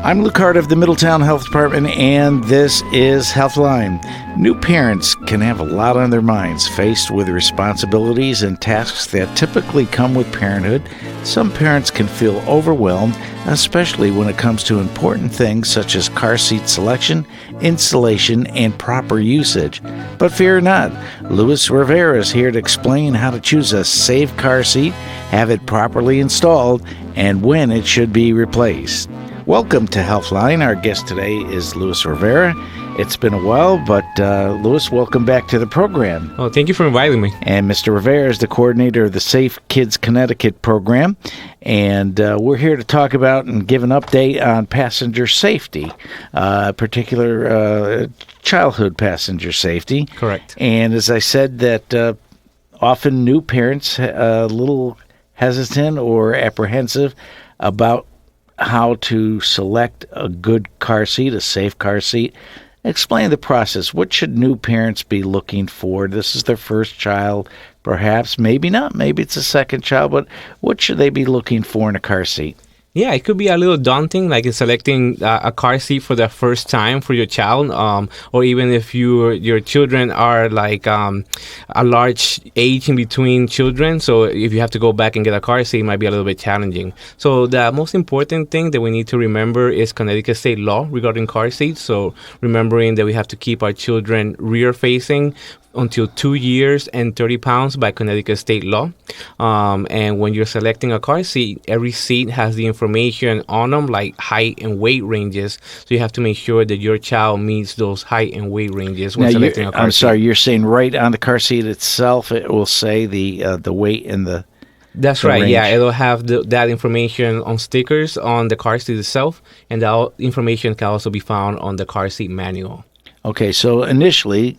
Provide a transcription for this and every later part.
I'm Lou Carta of the Middletown Health Department, and this is Healthline. New parents can have a lot on their minds, faced with responsibilities and tasks that typically come with parenthood. Some parents can feel overwhelmed, especially when it comes to important things such as car seat selection, installation, and proper usage. But fear not, Luis Rivera is here to explain how to choose a safe car seat, have it properly installed, and when it should be replaced. Welcome to Healthline. Our guest today is Luis Rivera. It's been a while, but Luis, welcome back to the program. Oh, thank you for inviting me. And Mr. Rivera is the coordinator of the Safe Kids Connecticut program, and we're here to talk about and give an update on passenger safety, particular childhood passenger safety. Correct. And as I said, that often new parents a little hesitant or apprehensive about how to select a good car seat, a safe car seat. Explain the process. What should new parents be looking for? This is their first child, perhaps. Maybe not. Maybe it's a second child. But what should they be looking for in a car seat? Yeah, it could be a little daunting, like in selecting a car seat for the first time for your child, or even if your children are like a large age in between children. So if you have to go back and get a car seat, it might be a little bit challenging. So the most important thing that we need to remember is Connecticut state law regarding car seats. So remembering that we have to keep our children rear-facing until 2 years and 30 pounds by Connecticut state law. And when you're selecting a car seat, every seat has the information on them, like height and weight ranges. So you have to make sure that your child meets those height and weight ranges when selecting a car seat. I'm sorry, you're saying right on the car seat itself, it will say the weight and the That's right, range. Yeah. It'll have that information on stickers on the car seat itself, and that information can also be found on the car seat manual. Okay, so initially,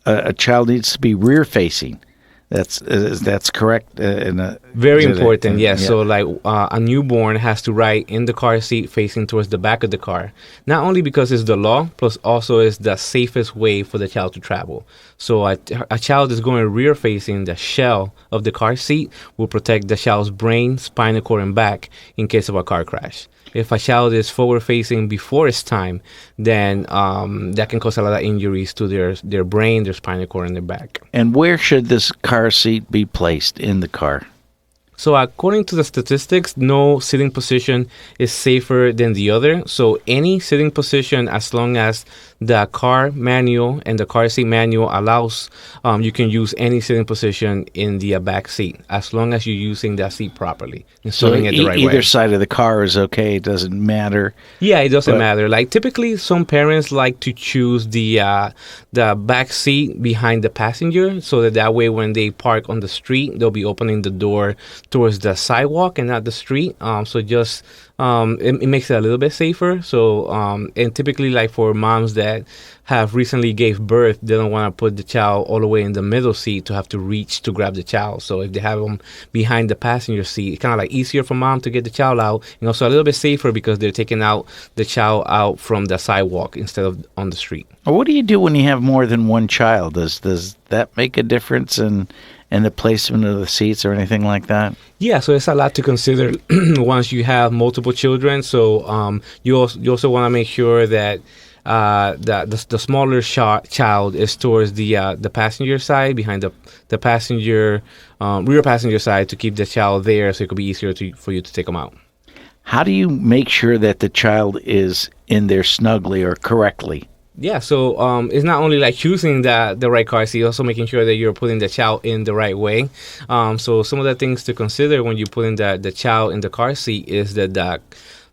a child needs to be rear-facing. That's correct? Very important, yes. Yeah. So like a newborn has to ride in the car seat facing towards the back of the car. Not only because it's the law, plus also it's the safest way for the child to travel. So a child is going rear-facing, the shell of the car seat will protect the child's brain, spinal cord, and back in case of a car crash. If a child is forward-facing before its time, then that can cause a lot of injuries to their brain, their spinal cord, and their back. And where should this car seat be placed in the car? So according to the statistics, no sitting position is safer than the other. So any sitting position, as long as the car manual and the car seat manual allows, you can use any sitting position in the back seat, as long as you're using that seat properly. So either side of the car is okay. It doesn't matter. Yeah, it doesn't matter. Like typically, some parents like to choose the back seat behind the passenger, so that way when they park on the street, they'll be opening the door towards the sidewalk and not the street. So just it makes it a little bit safer. So and typically, like for moms that have recently gave birth, they don't want to put the child all the way in the middle seat to have to reach to grab the child. So if they have them behind the passenger seat, it's kind of like easier for mom to get the child out, and also a little bit safer because they're taking out the child out from the sidewalk instead of on the street. What do you do when you have more than one child? Does that make a difference in the placement of the seats or anything like that? Yeah, so it's a lot to consider once you have multiple children. So you also want to make sure that the smaller child is towards the passenger side, behind the passenger rear passenger side, to keep the child there, so it could be easier for you to take them out. How do you make sure that the child is in there snugly or correctly? Yeah, so it's not only like choosing the right car seat, also making sure that you're putting the child in the right way. So some of the things to consider when you put in the child in the car seat is that the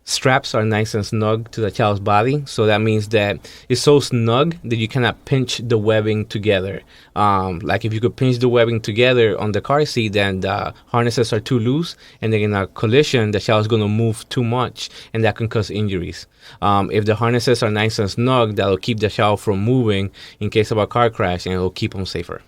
straps are nice and snug to the child's body. So that means that it's so snug that you cannot pinch the webbing together. Like if you could pinch the webbing together on the car seat, then the harnesses are too loose, and then in a collision, the child is going to move too much, and that can cause injuries. If the harnesses are nice and snug, that'll keep the child from moving in case of a car crash, and it'll keep them safer.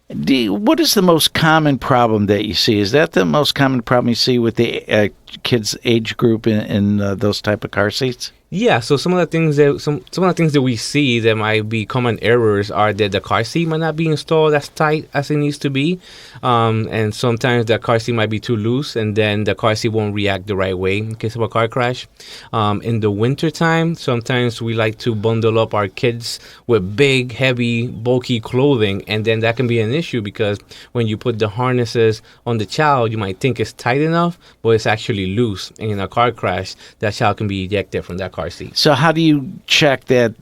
What is the most common problem that you see? Is that the most common problem you see with the kids' age group in those type of car seats? Yeah, so some of the things that we see that might be common errors are that the car seat might not be installed as tight as it needs to be, and sometimes the car seat might be too loose, and then the car seat won't react the right way in case of a car crash. In the wintertime, sometimes we like to bundle up our kids with big, heavy, bulky clothing, and then that can be an issue because when you put the harnesses on the child, you might think it's tight enough, but it's actually loose, and in a car crash, that child can be ejected from that car seat. So how do you check that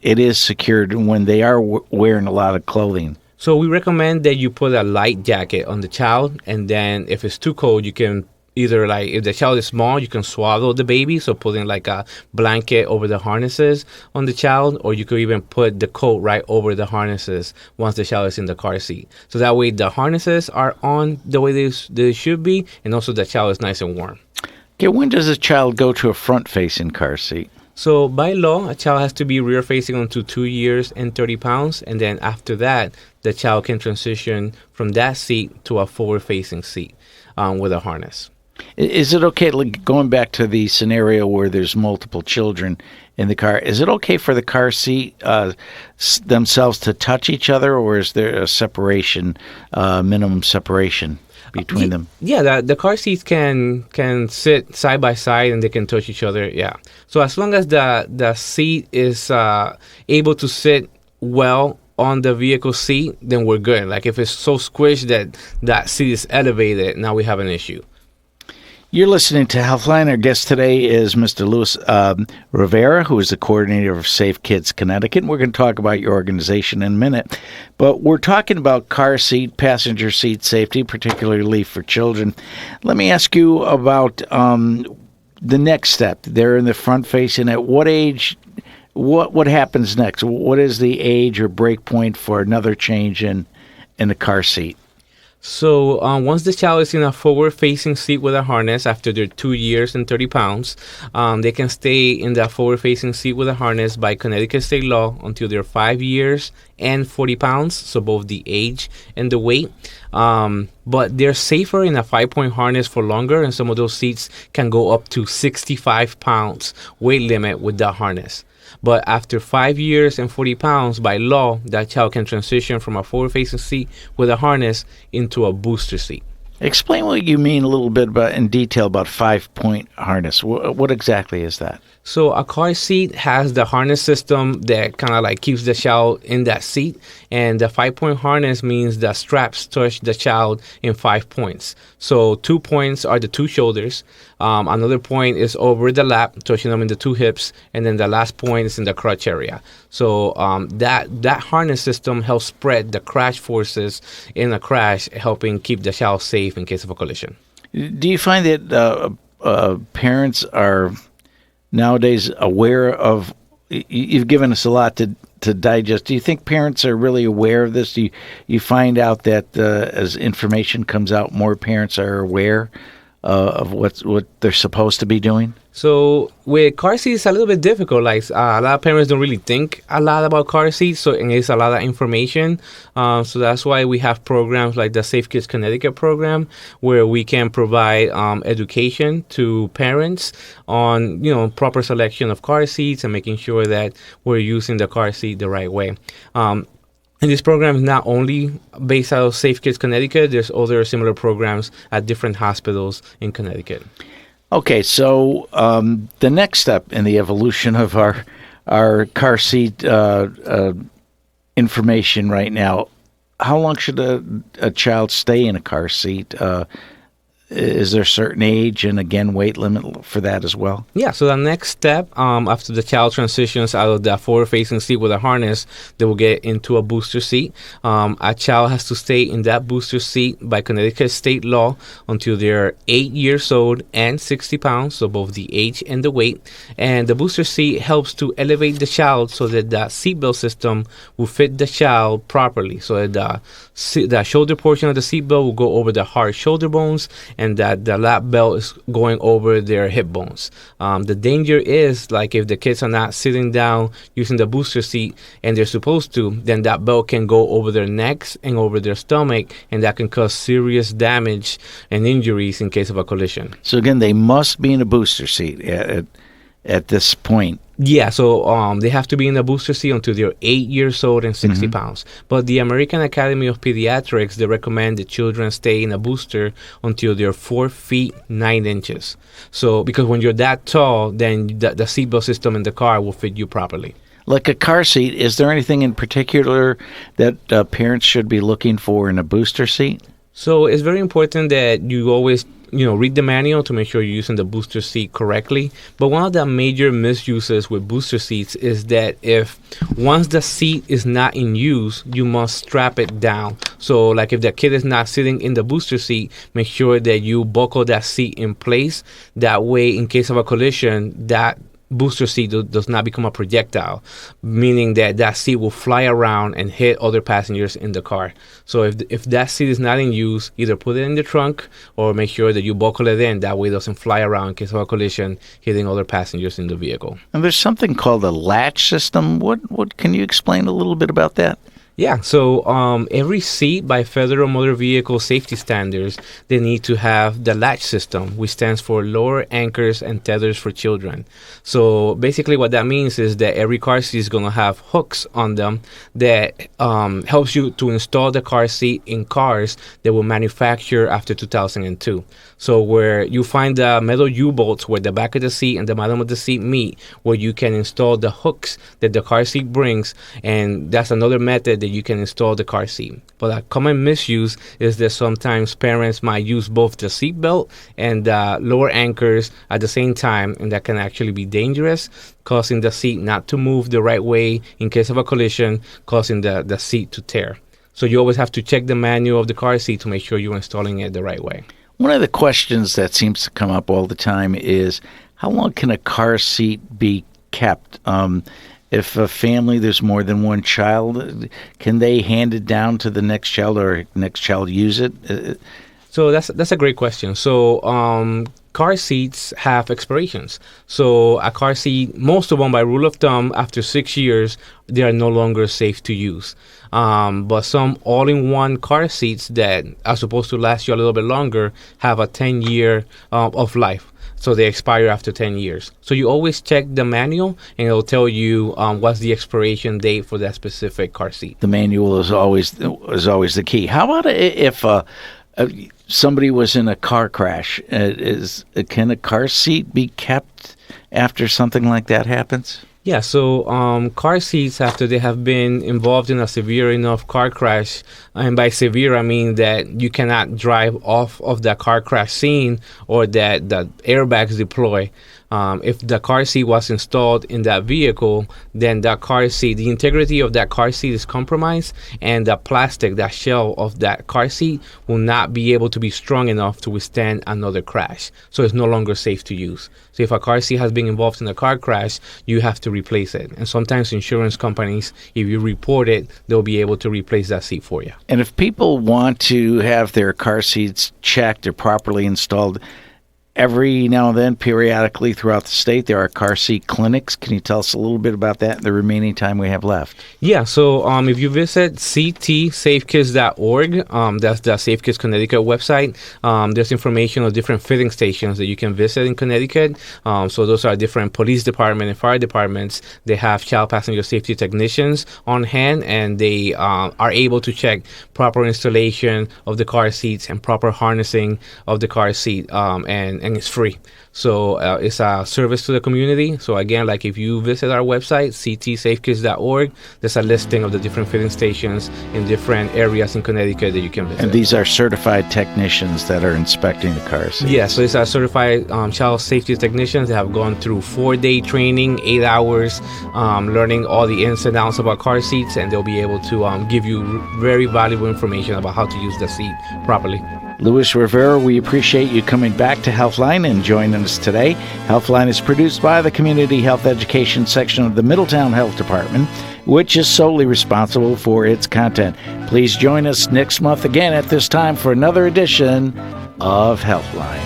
it is secured when they are wearing a lot of clothing? So we recommend that you put a light jacket on the child, and then if it's too cold, you can either, like, if the child is small, you can swaddle the baby, so putting like a blanket over the harnesses on the child, or you could even put the coat right over the harnesses once the child is in the car seat. So that way the harnesses are on the way they should be, and also the child is nice and warm. Okay, when does a child go to a front-facing car seat? So by law, a child has to be rear-facing until 2 years and 30 pounds, and then after that, the child can transition from that seat to a forward-facing seat with a harness. Is it okay, like going back to the scenario where there's multiple children in the car, is it okay for the car seat themselves to touch each other, or is there a separation, minimum separation between them? Yeah, the car seats can sit side by side and they can touch each other. Yeah. So as long as the seat is able to sit well on the vehicle seat, then we're good. Like if it's so squished that seat is elevated, now we have an issue. You're listening to Healthline. Our guest today is Mr. Luis Rivera, who is the coordinator of Safe Kids Connecticut. We're going to talk about your organization in a minute. But we're talking about car seat, passenger seat safety, particularly for children. Let me ask you about the next step. They're in the front facing. At what age, what happens next? What is the age or break point for another change in the car seat? So once the child is in a forward-facing seat with a harness after they're 2 years and 30 pounds, they can stay in that forward-facing seat with a harness by Connecticut state law until they're 5 years and 40 pounds, so both the age and the weight. But they're safer in a 5-point harness for longer, and some of those seats can go up to 65 pounds weight limit with that harness. But after 5 years and 40 pounds, by law, that child can transition from a forward-facing seat with a harness into a booster seat. Explain what you mean a little bit in detail about 5-point harness. What exactly is that? So a car seat has the harness system that kind of like keeps the child in that seat. And the 5-point harness means the straps touch the child in 5 points. So 2 points are the 2 shoulders. Another point is over the lap, touching them in the 2 hips. And then the last point is in the crotch area. So that harness system helps spread the crash forces in a crash, helping keep the child safe in case of a collision. Do you find that parents are nowadays aware of, you've given us a lot to digest. Do you think parents are really aware of this? Do you find out that as information comes out, more parents are aware of what they're supposed to be doing? So with car seats, it's a little bit difficult. Like a lot of parents don't really think a lot about car seats, and it's a lot of information. So that's why we have programs like the Safe Kids Connecticut program, where we can provide education to parents on proper selection of car seats and making sure that we're using the car seat the right way. And this program is not only based out of Safe Kids Connecticut. There's other similar programs at different hospitals in Connecticut. Okay, so the next step in the evolution of our car seat information right now, how long should a child stay in a car seat? Is there a certain age and, again, weight limit for that as well? Yeah, so the next step, after the child transitions out of the forward-facing seat with a harness, they will get into a booster seat. A child has to stay in that booster seat by Connecticut state law until they're 8 years old and 60 pounds, so both the age and the weight. And the booster seat helps to elevate the child so that the seatbelt system will fit the child properly, so that the shoulder portion of the seatbelt will go over the hard shoulder bones, and that the lap belt is going over their hip bones. The danger is, like, if the kids are not sitting down using the booster seat and they're supposed to, then that belt can go over their necks and over their stomach, and that can cause serious damage and injuries in case of a collision. So again, they must be in a booster seat. at this point? Yeah, so they have to be in a booster seat until they're 8 years old and 60 pounds. But the American Academy of Pediatrics, they recommend the children stay in a booster until they're 4 feet 9 inches. So because when you're that tall, then the seatbelt system in the car will fit you properly. Like a car seat, is there anything in particular that parents should be looking for in a booster seat? So it's very important that you always read the manual to make sure you're using the booster seat correctly. But one of the major misuses with booster seats is that if once the seat is not in use, you must strap it down. So like if the kid is not sitting in the booster seat, make sure that you buckle that seat in place. That way, in case of a collision, that booster seat does not become a projectile, meaning that seat will fly around and hit other passengers in the car. So if that seat is not in use, either put it in the trunk or make sure that you buckle it in. That way it doesn't fly around in case of a collision, hitting other passengers in the vehicle. And there's something called a latch system. What can you explain a little bit about that? Yeah, so every seat by Federal Motor Vehicle Safety Standards, they need to have the latch system, which stands for Lower Anchors and Tethers for Children. So basically what that means is that every car seat is going to have hooks on them that helps you to install the car seat in cars that were manufactured after 2002. So where you find the metal U-bolts where the back of the seat and the bottom of the seat meet, where you can install the hooks that the car seat brings, and that's another method that you can install the car seat. But a common misuse is that sometimes parents might use both the seat belt and the lower anchors at the same time, and that can actually be dangerous, causing the seat not to move the right way in case of a collision, causing the seat to tear. So you always have to check the manual of the car seat to make sure you're installing it the right way. One of the questions that seems to come up all the time is, how long can a car seat be kept? If a family, there's more than one child, can they hand it down to the next child or next child use it? So that's a great question. So car seats have expirations. So a car seat, most of them by rule of thumb, after 6 years, they are no longer safe to use. But some all-in-one car seats that are supposed to last you a little bit longer have a 10-year of life. So they expire after 10 years. So you always check the manual, and it'll tell you what's the expiration date for that specific car seat. The manual is always the key. How about if somebody was in a car crash? Can a car seat be kept after something like that happens? Yeah, so car seats, after they have been involved in a severe enough car crash, and by severe I mean that you cannot drive off of the car crash scene or that the airbags deploy. If the car seat was installed in that vehicle, then that car seat, the integrity of that car seat is compromised, and the plastic, that shell of that car seat, will not be able to be strong enough to withstand another crash. So it's no longer safe to use. So if a car seat has been involved in a car crash, you have to replace it. And sometimes insurance companies, if you report it, they'll be able to replace that seat for you. And if people want to have their car seats checked or properly installed, every now and then, periodically throughout the state, there are car seat clinics. Can you tell us a little bit about that in the remaining time we have left? Yeah, so if you visit ctsafekids.org, that's the Safe Kids Connecticut website, there's information on different filling stations that you can visit in Connecticut. So those are different police department and fire departments. They have child passenger safety technicians on hand, and they are able to check proper installation of the car seats and proper harnessing of the car seat, and it's free. So it's a service to the community. So again, like if you visit our website, ctsafekids.org, there's a listing of the different filling stations in different areas in Connecticut that you can visit. And these are certified technicians that are inspecting the car seats? Yeah, so it's a certified child safety technicians that have gone through 4-day training, 8 hours, learning all the ins and outs about car seats, and they'll be able to give you very valuable information about how to use the seat properly. Luis Rivera, we appreciate you coming back to Healthline and joining us today. Healthline is produced by the Community Health Education section of the Middletown Health Department, which is solely responsible for its content. Please join us next month again at this time for another edition of Healthline.